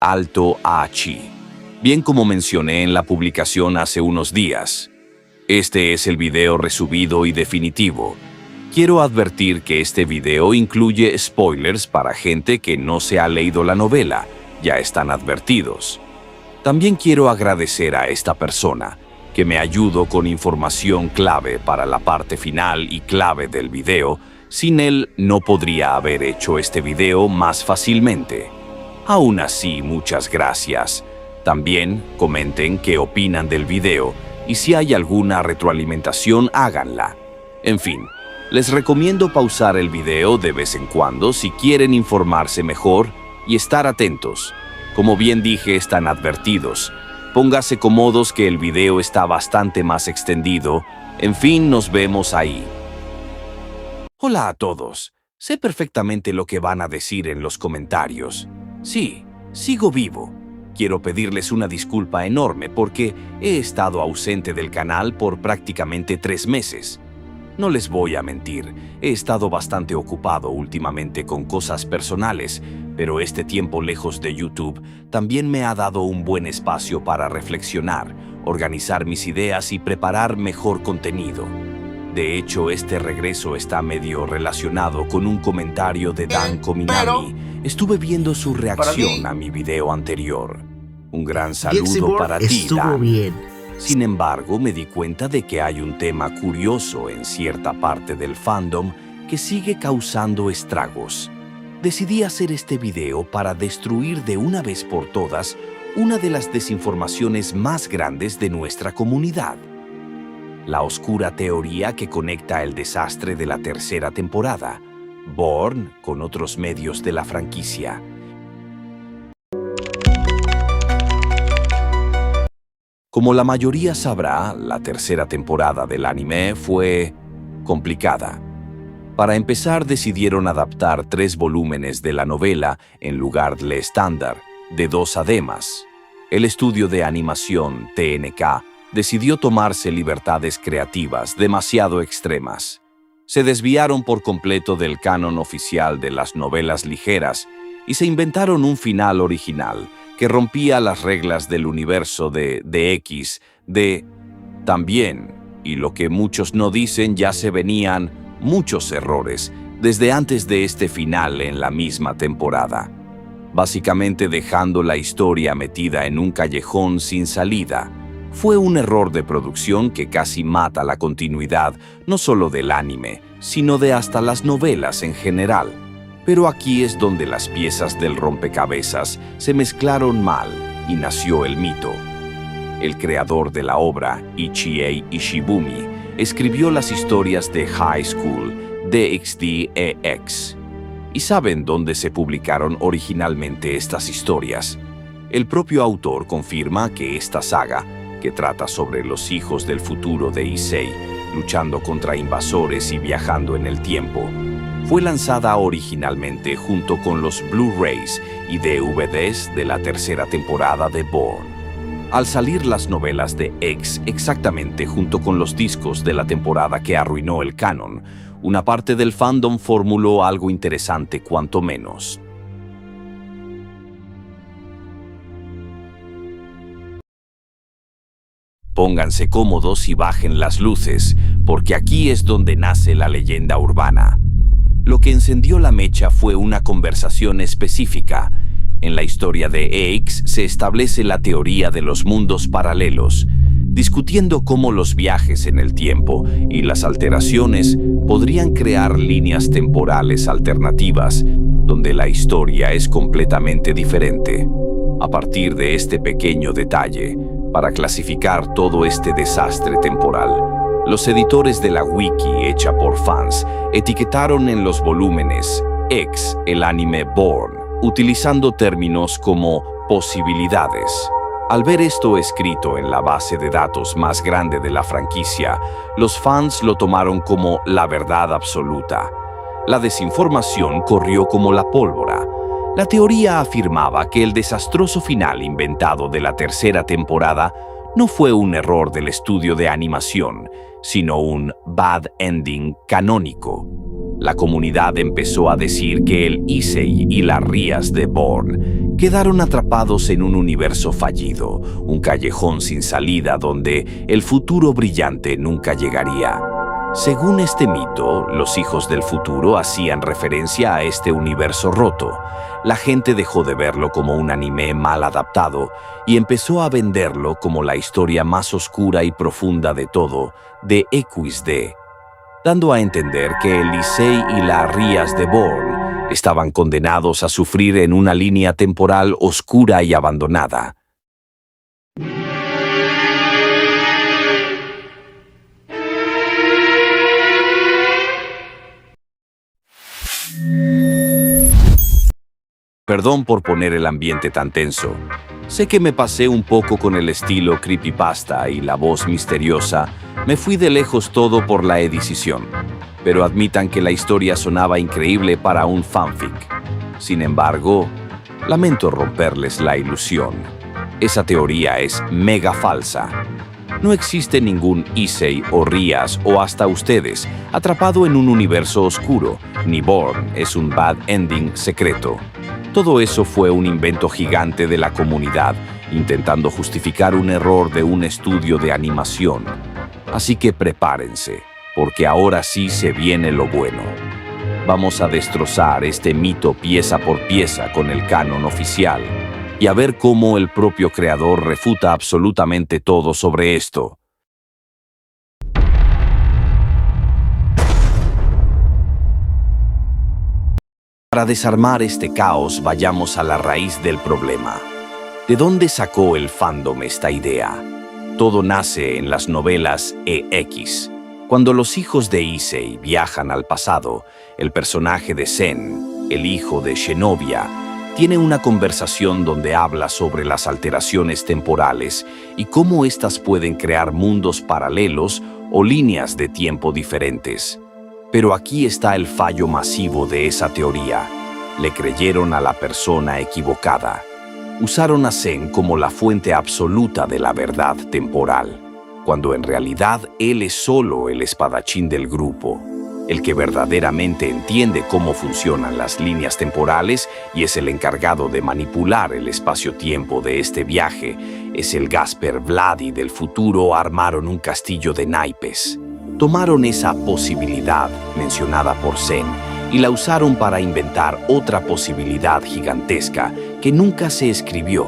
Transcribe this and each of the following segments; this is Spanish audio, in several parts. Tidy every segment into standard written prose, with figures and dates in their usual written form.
Alto Achi, bien como mencioné en la publicación hace unos días. Este es el video resubido y definitivo. Quiero advertir que este video incluye spoilers para gente que no se ha leído la novela, ya están advertidos. También quiero agradecer a esta persona, que me ayudó con información clave para la parte final y clave del video. Sin él no podría haber hecho este video más fácilmente. Aún así, muchas gracias. También comenten qué opinan del video y si hay alguna retroalimentación, háganla. En fin, les recomiendo pausar el video de vez en cuando si quieren informarse mejor y estar atentos. Como bien dije, están advertidos. Póngase cómodos que el video está bastante más extendido. En fin, nos vemos ahí. Hola a todos. Sé perfectamente lo que van a decir en los comentarios. Sí, sigo vivo. Quiero pedirles una disculpa enorme porque he estado ausente del canal por prácticamente 3 meses. No les voy a mentir, he estado bastante ocupado últimamente con cosas personales, pero este tiempo lejos de YouTube también me ha dado un buen espacio para reflexionar, organizar mis ideas y preparar mejor contenido. De hecho, este regreso está medio relacionado con un comentario de Dan Kominami. Estuve viendo su reacción a mi video anterior. Un gran saludo para ti, Dan. Sin embargo, me di cuenta de que hay un tema curioso en cierta parte del fandom que sigue causando estragos. Decidí hacer este video para destruir de una vez por todas una de las desinformaciones más grandes de nuestra comunidad. La oscura teoría que conecta el desastre de la tercera temporada, Born, con otros medios de la franquicia. Como la mayoría sabrá, la tercera temporada del anime fue complicada. Para empezar, decidieron adaptar 3 volúmenes de la novela en lugar del estándar de 2 ademas. El estudio de animación TNK decidió tomarse libertades creativas demasiado extremas. Se desviaron por completo del canon oficial de las novelas ligeras y se inventaron un final original que rompía las reglas del universo de X. También, y lo que muchos no dicen, ya se venían muchos errores desde antes de este final en la misma temporada, básicamente dejando la historia metida en un callejón sin salida. Fue un error de producción que casi mata la continuidad no solo del anime, sino de hasta las novelas en general. Pero aquí es donde las piezas del rompecabezas se mezclaron mal y nació el mito. El creador de la obra, Ichie Ishibumi, escribió las historias de High School DxD EX. ¿Y saben dónde se publicaron originalmente estas historias? El propio autor confirma que esta saga, que trata sobre los hijos del futuro de Issei, luchando contra invasores y viajando en el tiempo, fue lanzada originalmente junto con los Blu-rays y DVDs de la tercera temporada de Born. Al salir las novelas de X exactamente junto con los discos de la temporada que arruinó el canon, una parte del fandom formuló algo interesante cuanto menos. Pónganse cómodos y bajen las luces, porque aquí es donde nace la leyenda urbana. Lo que encendió la mecha fue una conversación específica. En la historia de X se establece la teoría de los mundos paralelos, discutiendo cómo los viajes en el tiempo y las alteraciones podrían crear líneas temporales alternativas, donde la historia es completamente diferente. A partir de este pequeño detalle, para clasificar todo este desastre temporal, los editores de la wiki hecha por fans etiquetaron en los volúmenes X el anime Born, utilizando términos como posibilidades. Al ver esto escrito en la base de datos más grande de la franquicia, los fans lo tomaron como la verdad absoluta. La desinformación corrió como la pólvora. La teoría afirmaba que el desastroso final inventado de la tercera temporada no fue un error del estudio de animación, sino un bad ending canónico. La comunidad empezó a decir que el Issei y las Rías de Born quedaron atrapados en un universo fallido, un callejón sin salida donde el futuro brillante nunca llegaría. Según este mito, los hijos del futuro hacían referencia a este universo roto. La gente dejó de verlo como un anime mal adaptado y empezó a venderlo como la historia más oscura y profunda de todo, de XD, dando a entender que el Issei y las Rías de Born estaban condenados a sufrir en una línea temporal oscura y abandonada. Perdón por poner el ambiente tan tenso. Sé que me pasé un poco con el estilo creepypasta y la voz misteriosa. Me fui de lejos todo por la edición. Pero admitan que la historia sonaba increíble para un fanfic. Sin embargo, lamento romperles la ilusión. Esa teoría es mega falsa. No existe ningún Issei o Rías o hasta ustedes atrapado en un universo oscuro, ni Born es un bad ending secreto. Todo eso fue un invento gigante de la comunidad, intentando justificar un error de un estudio de animación. Así que prepárense, porque ahora sí se viene lo bueno. Vamos a destrozar este mito pieza por pieza con el canon oficial, y a ver cómo el propio creador refuta absolutamente todo sobre esto. Para desarmar este caos, vayamos a la raíz del problema. ¿De dónde sacó el fandom esta idea? Todo nace en las novelas EX. Cuando los hijos de Issei viajan al pasado, el personaje de Zen, el hijo de Zenobia, tiene una conversación donde habla sobre las alteraciones temporales y cómo éstas pueden crear mundos paralelos o líneas de tiempo diferentes. Pero aquí está el fallo masivo de esa teoría. Le creyeron a la persona equivocada. Usaron a Zen como la fuente absoluta de la verdad temporal, cuando en realidad él es solo el espadachín del grupo, el que verdaderamente entiende cómo funcionan las líneas temporales y es el encargado de manipular el espacio-tiempo de este viaje. Es el Gasper Vladi del futuro. Armaron un castillo de naipes. Tomaron esa posibilidad mencionada por Zen y la usaron para inventar otra posibilidad gigantesca que nunca se escribió,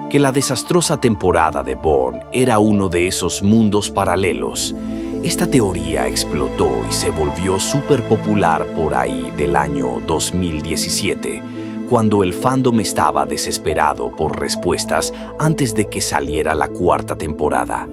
que la desastrosa temporada de Born era uno de esos mundos paralelos. Esta teoría explotó y se volvió súper popular por ahí del año 2017, cuando el fandom estaba desesperado por respuestas antes de que saliera la cuarta temporada.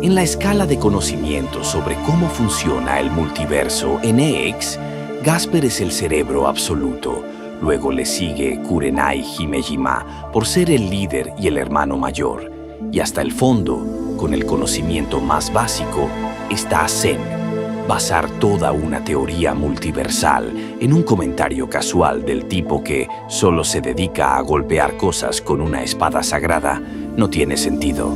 En la escala de conocimiento sobre cómo funciona el multiverso en EX, Gasper es el cerebro absoluto. Luego le sigue Kurenai Himejima por ser el líder y el hermano mayor. Y hasta el fondo, con el conocimiento más básico, está Zen. Basar toda una teoría multiversal en un comentario casual del tipo que solo se dedica a golpear cosas con una espada sagrada no tiene sentido.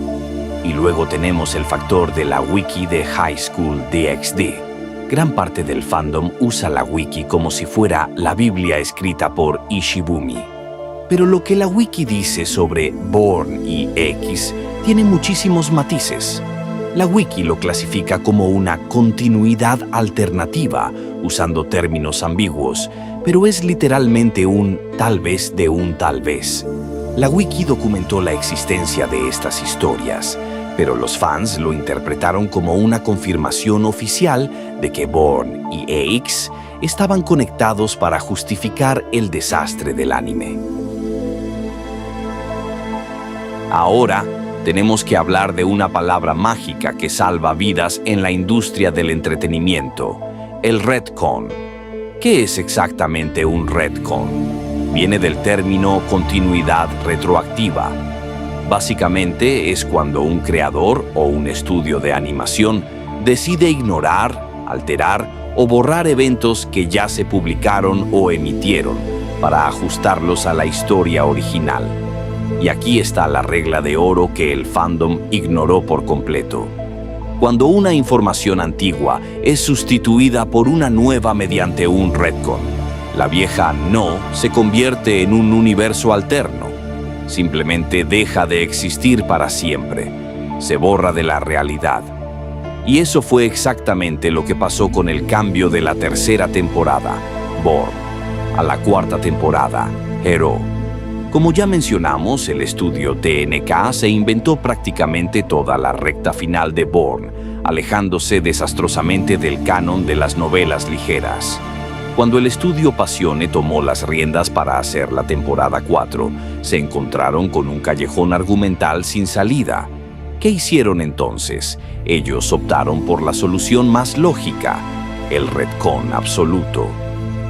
Y luego tenemos el factor de la wiki de High School DxD. Gran parte del fandom usa la wiki como si fuera la Biblia escrita por Ishibumi. Pero lo que la wiki dice sobre Born y X tiene muchísimos matices. La wiki lo clasifica como una continuidad alternativa, usando términos ambiguos, pero es literalmente un tal vez de un tal vez. La wiki documentó la existencia de estas historias, pero los fans lo interpretaron como una confirmación oficial de que Born y EX estaban conectados para justificar el desastre del anime. Ahora, tenemos que hablar de una palabra mágica que salva vidas en la industria del entretenimiento, el retcon. ¿Qué es exactamente un retcon? Viene del término continuidad retroactiva. Básicamente es cuando un creador o un estudio de animación decide ignorar, alterar o borrar eventos que ya se publicaron o emitieron para ajustarlos a la historia original. Y aquí está la regla de oro que el fandom ignoró por completo. cuando una información antigua es sustituida por una nueva mediante un retcon. La vieja no se convierte en un universo alterno. Simplemente deja de existir para siempre. Se borra de la realidad. Y eso fue exactamente lo que pasó con el cambio de la tercera temporada, Born, a la cuarta temporada, Hero. Como ya mencionamos, el estudio TNK se inventó prácticamente toda la recta final de Born, alejándose desastrosamente del canon de las novelas ligeras. Cuando el estudio Passione tomó las riendas para hacer la temporada 4, se encontraron con un callejón argumental sin salida. ¿Qué hicieron entonces? Ellos optaron por la solución más lógica, el retcon absoluto.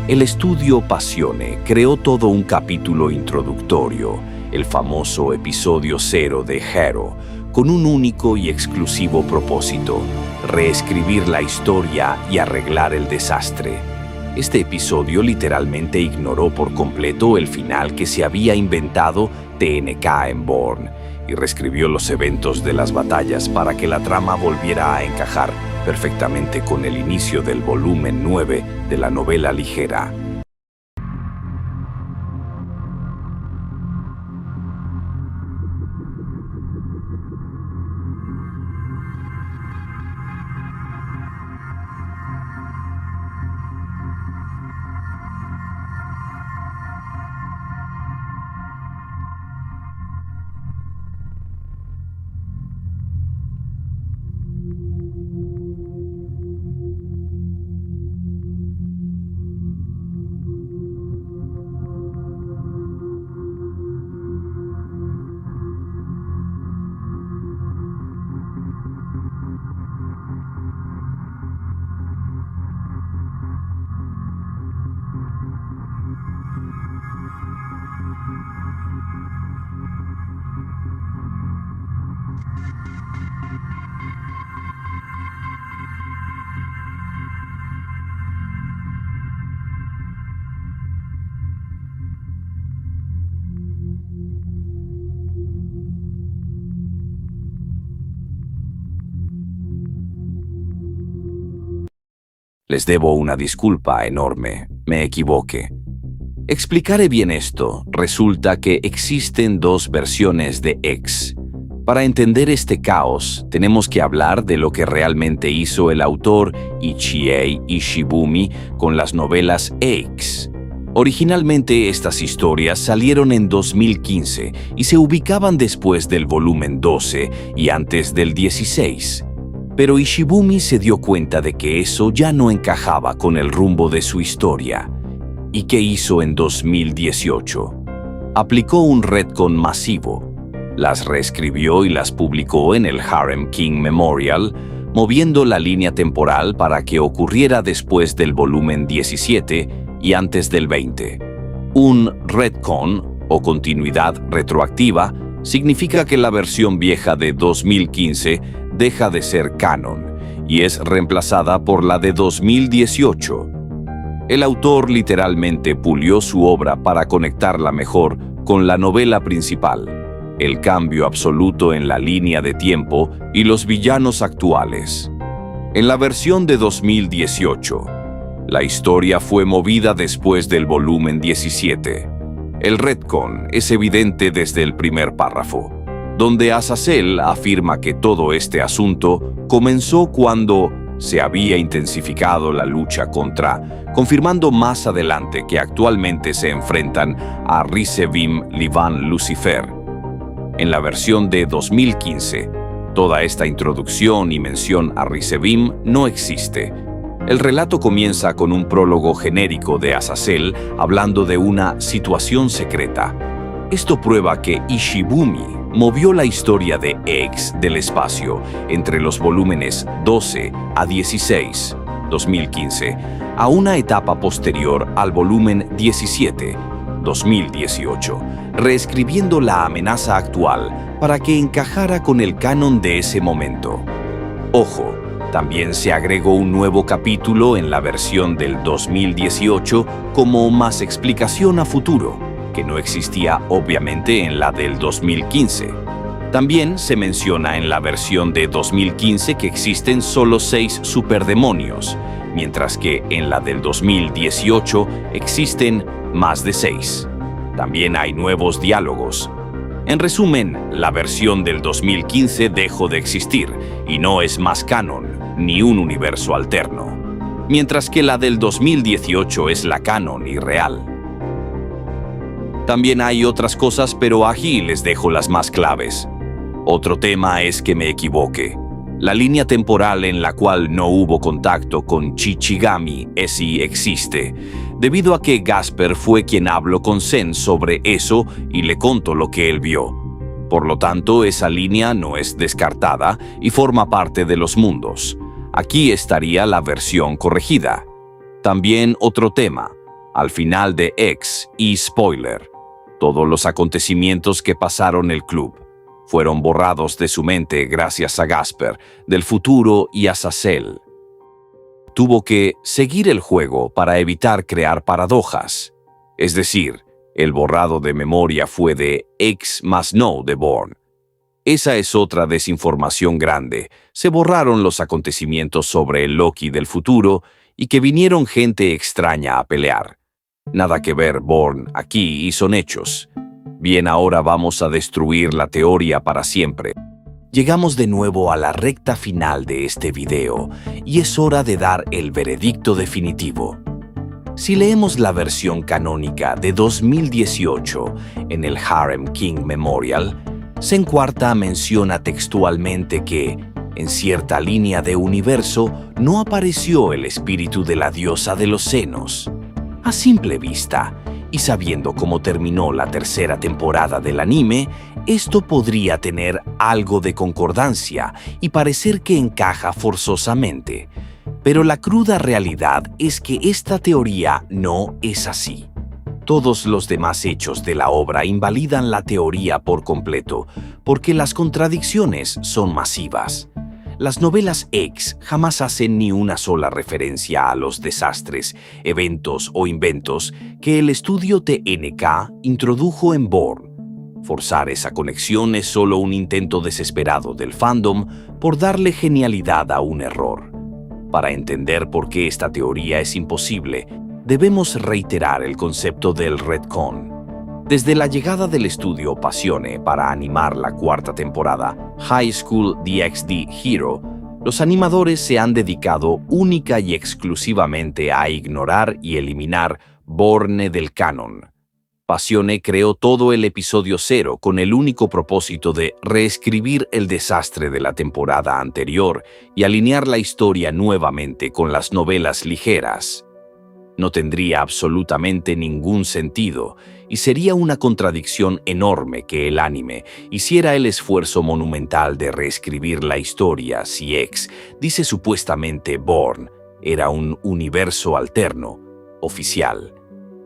El estudio Passione creó todo un capítulo introductorio, el famoso episodio 0 de Hero, con un único y exclusivo propósito: reescribir la historia y arreglar el desastre. Este episodio literalmente ignoró por completo el final que se había inventado TNK en Born y reescribió los eventos de las batallas para que la trama volviera a encajar perfectamente con el inicio del volumen 9 de la novela ligera. Les debo una disculpa enorme, me equivoqué. Explicaré bien esto. Resulta que existen dos versiones de X. Para entender este caos, tenemos que hablar de lo que realmente hizo el autor Ichie Ishibumi con las novelas X. Originalmente estas historias salieron en 2015 y se ubicaban después del volumen 12 y antes del 16. Pero Ishibumi se dio cuenta de que eso ya no encajaba con el rumbo de su historia. ¿Y qué hizo en 2018? Aplicó un retcon masivo. Las reescribió y las publicó en el Harem King Memorial, moviendo la línea temporal para que ocurriera después del volumen 17 y antes del 20. Un retcon, o continuidad retroactiva, significa que la versión vieja de 2015 deja de ser canon y es reemplazada por la de 2018. El autor literalmente pulió su obra para conectarla mejor con la novela principal, el cambio absoluto en la línea de tiempo y los villanos actuales. En la versión de 2018, la historia fue movida después del volumen 17. El retcon es evidente desde el primer párrafo, donde Azazel afirma que todo este asunto comenzó cuando se había intensificado la lucha confirmando más adelante que actualmente se enfrentan a Rizevim Livan Lucifer. En la versión de 2015, toda esta introducción y mención a Rizevim no existe. El relato comienza con un prólogo genérico de Azazel hablando de una situación secreta. Esto prueba que Ishibumi movió la historia de X del espacio entre los volúmenes 12 a 16, 2015, a una etapa posterior al volumen 17, 2018, reescribiendo la amenaza actual para que encajara con el canon de ese momento. Ojo, también se agregó un nuevo capítulo en la versión del 2018 como más explicación a futuro, que no existía obviamente en la del 2015. También se menciona en la versión de 2015 que existen solo 6 superdemonios, mientras que en la del 2018 existen más de 6. También hay nuevos diálogos. En resumen, la versión del 2015 dejó de existir y no es más canon ni un universo alterno, mientras que la del 2018 es la canon y real. También hay otras cosas, pero aquí les dejo las más claves. Otro tema es que me equivoqué. La línea temporal en la cual no hubo contacto con Shichigami sí existe, debido a que Gasper fue quien habló con Zen sobre eso y le contó lo que él vio. Por lo tanto, esa línea no es descartada y forma parte de los mundos. Aquí estaría la versión corregida. También otro tema. Al final de X, y spoiler, todos los acontecimientos que pasaron el club fueron borrados de su mente gracias a Gasper, del futuro y a Azazel. Tuvo que seguir el juego para evitar crear paradojas. Es decir, el borrado de memoria fue de X más no de Born. Esa es otra desinformación grande. Se borraron los acontecimientos sobre el Loki del futuro y que vinieron gente extraña a pelear. Nada que ver Born aquí y son hechos. Bien, ahora vamos a destruir la teoría para siempre. Llegamos de nuevo a la recta final de este video y es hora de dar el veredicto definitivo. Si leemos la versión canónica de 2018 en el Harem King Memorial, Zen Quarta menciona textualmente que, en cierta línea de universo, no apareció el espíritu de la diosa de los senos. A simple vista, y sabiendo cómo terminó la tercera temporada del anime, esto podría tener algo de concordancia y parecer que encaja forzosamente. Pero la cruda realidad es que esta teoría no es así. Todos los demás hechos de la obra invalidan la teoría por completo, porque las contradicciones son masivas. Las novelas X jamás hacen ni una sola referencia a los desastres, eventos o inventos que el estudio TNK introdujo en Born. Forzar esa conexión es solo un intento desesperado del fandom por darle genialidad a un error. Para entender por qué esta teoría es imposible, debemos reiterar el concepto del retcon. Desde la llegada del estudio Passione para animar la cuarta temporada, High School DxD Hero, los animadores se han dedicado única y exclusivamente a ignorar y eliminar Borne del canon. Passione creó todo el episodio 0 con el único propósito de reescribir el desastre de la temporada anterior y alinear la historia nuevamente con las novelas ligeras. No tendría absolutamente ningún sentido y sería una contradicción enorme que el anime hiciera el esfuerzo monumental de reescribir la historia si X dice supuestamente Born era un universo alterno, oficial.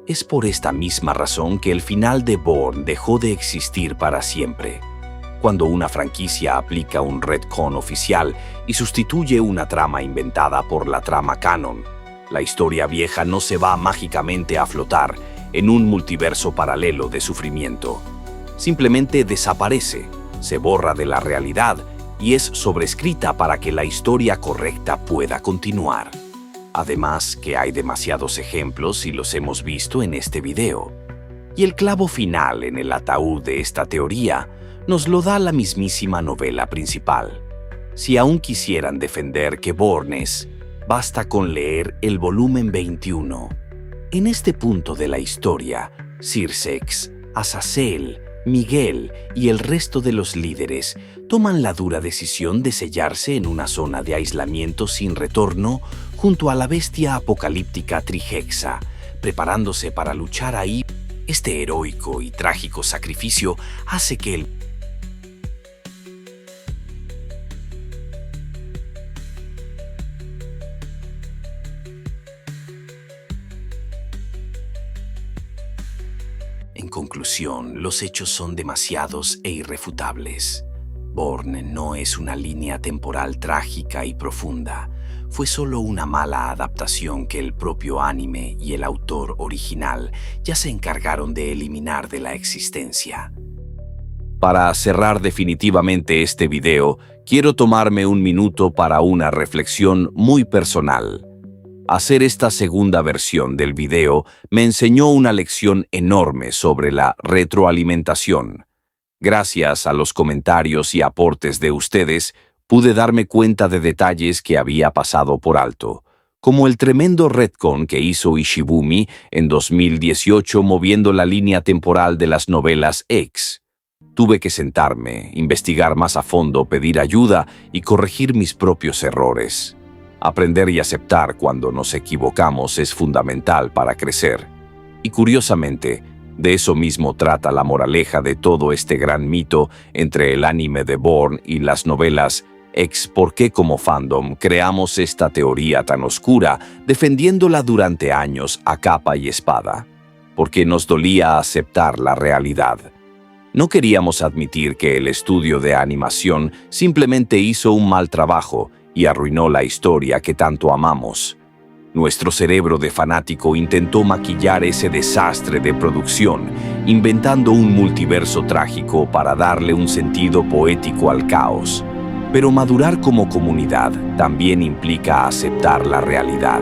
Es por esta misma razón que el final de Born dejó de existir para siempre. Cuando una franquicia aplica un retcon oficial y sustituye una trama inventada por la trama canon, la historia vieja no se va mágicamente a flotar en un multiverso paralelo de sufrimiento. Simplemente desaparece, se borra de la realidad y es sobrescrita para que la historia correcta pueda continuar. Además que hay demasiados ejemplos y los hemos visto en este video. Y el clavo final en el ataúd de esta teoría nos lo da la mismísima novela principal. Si aún quisieran defender que Born es, basta con leer el volumen 21. En este punto de la historia, Circex, Azazel, Miguel y el resto de los líderes toman la dura decisión de sellarse en una zona de aislamiento sin retorno junto a la bestia apocalíptica Trihexa, preparándose para luchar ahí. Este heroico y trágico sacrificio hace que el En conclusión, los hechos son demasiados e irrefutables. Born no es una línea temporal trágica y profunda. Fue solo una mala adaptación que el propio anime y el autor original ya se encargaron de eliminar de la existencia. Para cerrar definitivamente este video, quiero tomarme un minuto para una reflexión muy personal. Hacer esta segunda versión del video me enseñó una lección enorme sobre la retroalimentación. Gracias a los comentarios y aportes de ustedes, pude darme cuenta de detalles que había pasado por alto, como el tremendo retcon que hizo Ishibumi en 2018 moviendo la línea temporal de las novelas X. Tuve que sentarme, investigar más a fondo, pedir ayuda y corregir mis propios errores. Aprender y aceptar cuando nos equivocamos es fundamental para crecer. Y curiosamente, de eso mismo trata la moraleja de todo este gran mito entre el anime de Born y las novelas X. ¿Por qué como fandom creamos esta teoría tan oscura, defendiéndola durante años a capa y espada? Porque nos dolía aceptar la realidad. No queríamos admitir que el estudio de animación simplemente hizo un mal trabajo y arruinó la historia que tanto amamos. Nuestro cerebro de fanático intentó maquillar ese desastre de producción, inventando un multiverso trágico para darle un sentido poético al caos. Pero madurar como comunidad también implica aceptar la realidad.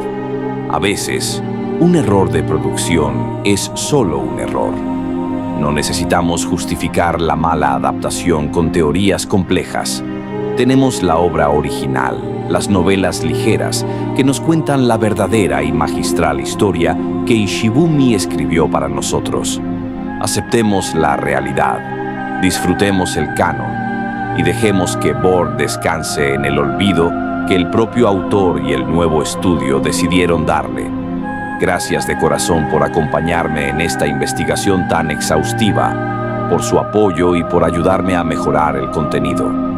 A veces, un error de producción es solo un error. No necesitamos justificar la mala adaptación con teorías complejas. Tenemos la obra original, las novelas ligeras, que nos cuentan la verdadera y magistral historia que Ishibumi escribió para nosotros. Aceptemos la realidad, disfrutemos el canon y dejemos que Born descanse en el olvido que el propio autor y el nuevo estudio decidieron darle. Gracias de corazón por acompañarme en esta investigación tan exhaustiva, por su apoyo y por ayudarme a mejorar el contenido.